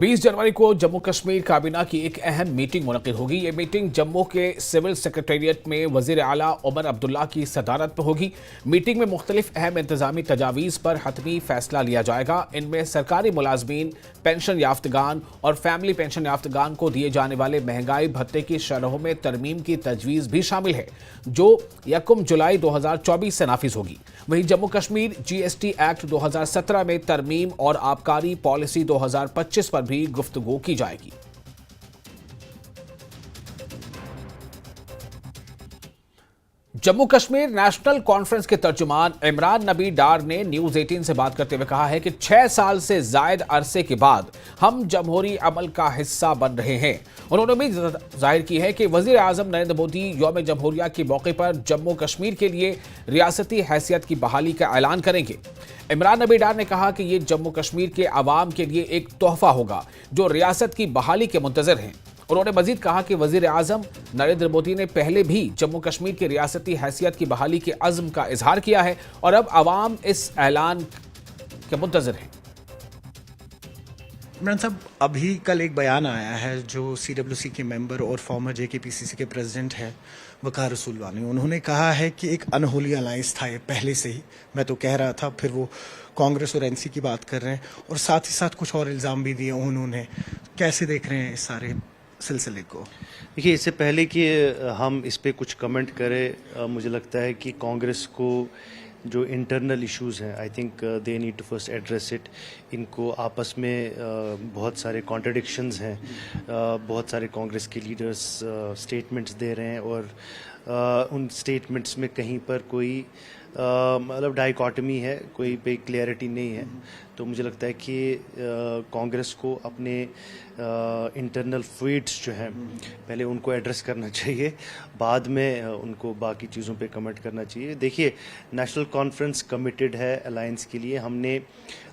20 जनवरी को जम्मू कश्मीर काबीना की एक अहम मीटिंग मुनक्किद होगी। ये मीटिंग जम्मू के सिविल सेक्रेटेरिएट में वजीर आला उमर अब्दुल्ला की सदारत में होगी। मीटिंग में मुख्तलिफ अहम इंतजामी तजावीज़ पर हतमी फैसला लिया जाएगा। इनमें सरकारी मुलाजमीन, पेंशन याफ्तगान और फैमिली पेंशन याफ्तगान को दिए जाने वाले महंगाई भत्ते की शरहों में तरमीम की तजवीज़ भी शामिल है, जो 1 जुलाई 2024 से नाफिज होगी। वहीं जम्मू कश्मीर GST एक्ट 2017 में तरमीम और आबकारी पॉलिसी 2025 पर भी गुफ्तगू की जाएगी। जम्मू कश्मीर नेशनल कॉन्फ्रेंस के तर्जुमान इमरान नबी डार ने न्यूज 18 से बात करते हुए कहा है कि 6 साल से जायद अरसे के बाद हम जमहूरी अमल का हिस्सा बन रहे हैं। उन्होंने उम्मीद जाहिर की है कि वजीर आजम नरेंद्र मोदी यौम जमहूरिया के मौके पर जम्मू कश्मीर के लिए रियासती हैसियत की बहाली का ऐलान करेंगे। इमरान नबी डार ने कहा कि ये जम्मू कश्मीर के अवाम के लिए एक तोहफा होगा जो रियासत की बहाली के मुंतजर हैं। उन्होंने मजीद कहा कि वजीर आजम नरेंद्र मोदी ने पहले भी जम्मू कश्मीर की रियासती हैसियत की बहाली के अज़्म का इजहार किया है और अब अवाम इस ऐलान के मुंतजर हैं। इमरान साहब, अभी कल एक बयान आया है जो CWC के मेंबर और फॉर्मर JKPCC के प्रेसिडेंट हैं वकार रसूलवानी। उन्होंने कहा है कि एक अनहोली अलायंस था ये पहले से ही। मैं तो कह रहा था, फिर वो कांग्रेस और NC की बात कर रहे हैं और साथ ही साथ कुछ और इल्ज़ाम भी दिए उन्होंने। कैसे देख रहे हैं इस सारे सिलसिले को? देखिए, इससे पहले कि हम इस पे कुछ कमेंट करें, मुझे लगता है कि कांग्रेस को जो इंटरनल इश्यूज़ हैं, I think they need to first address it. इनको आपस में बहुत सारे कॉन्ट्रडिक्शंस हैं। बहुत सारे कांग्रेस के लीडर्स स्टेटमेंट्स दे रहे हैं और उन स्टेटमेंट्स में कहीं पर कोई मतलब डाइकॉटमी है, कोई पे क्लियरिटी नहीं है। तो मुझे लगता है कि कांग्रेस को अपने इंटरनल फ्यूड्स जो हैं पहले उनको एड्रेस करना चाहिए, बाद में उनको बाकी चीज़ों पे कमेंट करना चाहिए। देखिए, नेशनल कॉन्फ्रेंस कमिटेड है अलायंस के लिए। हमने,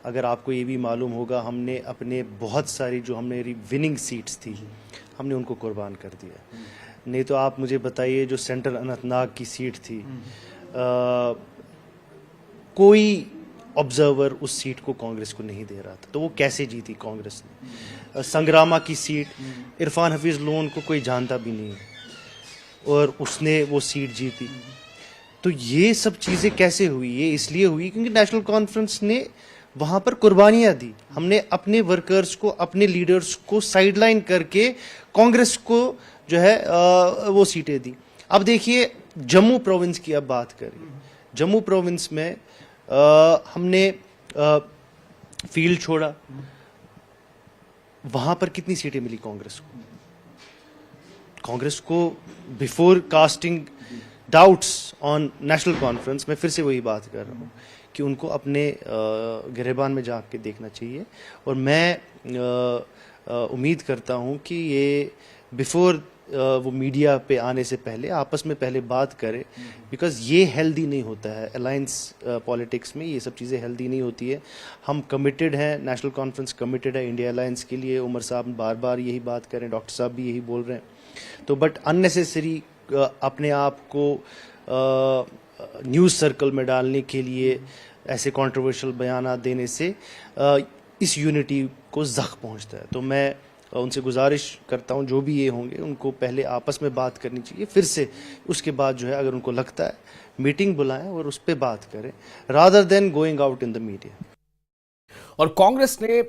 अगर आपको ये भी मालूम होगा, हमने अपने बहुत सारी जो हमारी विनिंग सीट्स थी हमने उनको कुर्बान कर दिया। नहीं तो आप मुझे बताइए, जो सेंट्रल अनंतनाग की सीट थी, कोई ऑब्जर्वर उस सीट को कांग्रेस को नहीं दे रहा था, तो वो कैसे जीती कांग्रेस ने? संग्रामा की सीट इरफान हफीज लोन को कोई जानता भी नहीं और उसने वो सीट जीती। तो ये सब चीज़ें कैसे हुई? ये इसलिए हुई क्योंकि नेशनल कॉन्फ्रेंस ने वहाँ पर कुर्बानियाँ दी। हमने अपने वर्कर्स को, अपने लीडर्स को साइडलाइन करके कांग्रेस को जो है वो सीटें दी। अब देखिए, जम्मू प्रोविंस की अब बात करें। जम्मू प्रोविंस में हमने फील्ड छोड़ा, वहां पर कितनी सीटें मिली कांग्रेस को? कांग्रेस को before casting doubts on national conference, मैं फिर से वही बात कर रहा हूँ कि उनको अपने गिरेबान में जाके देखना चाहिए। और मैं उम्मीद करता हूँ कि ये बिफोर वो मीडिया पे आने से पहले आपस में पहले बात करें, बिकॉज ये हेल्दी नहीं होता है। अलायंस पॉलिटिक्स में ये सब चीज़ें हेल्दी नहीं होती है। हम कमिटेड हैं, नेशनल कॉन्फ्रेंस कमिटेड है इंडिया अलायंस के लिए। उमर साहब बार बार यही बात करें, डॉक्टर साहब भी यही बोल रहे हैं। तो बट अननेसेसरी अपने आप को न्यूज़ सर्कल में डालने के लिए ऐसे कंट्रोवर्शियल बयान देने से इस यूनिटी को ज़ख्म पहुंचता है। तो मैं उनसे गुजारिश करता हूं, जो भी ये होंगे उनको पहले आपस में बात करनी चाहिए, फिर से उसके बाद जो है अगर उनको लगता है मीटिंग बुलाएं और उस पर बात करें, rather than going out in the media. और कांग्रेस ने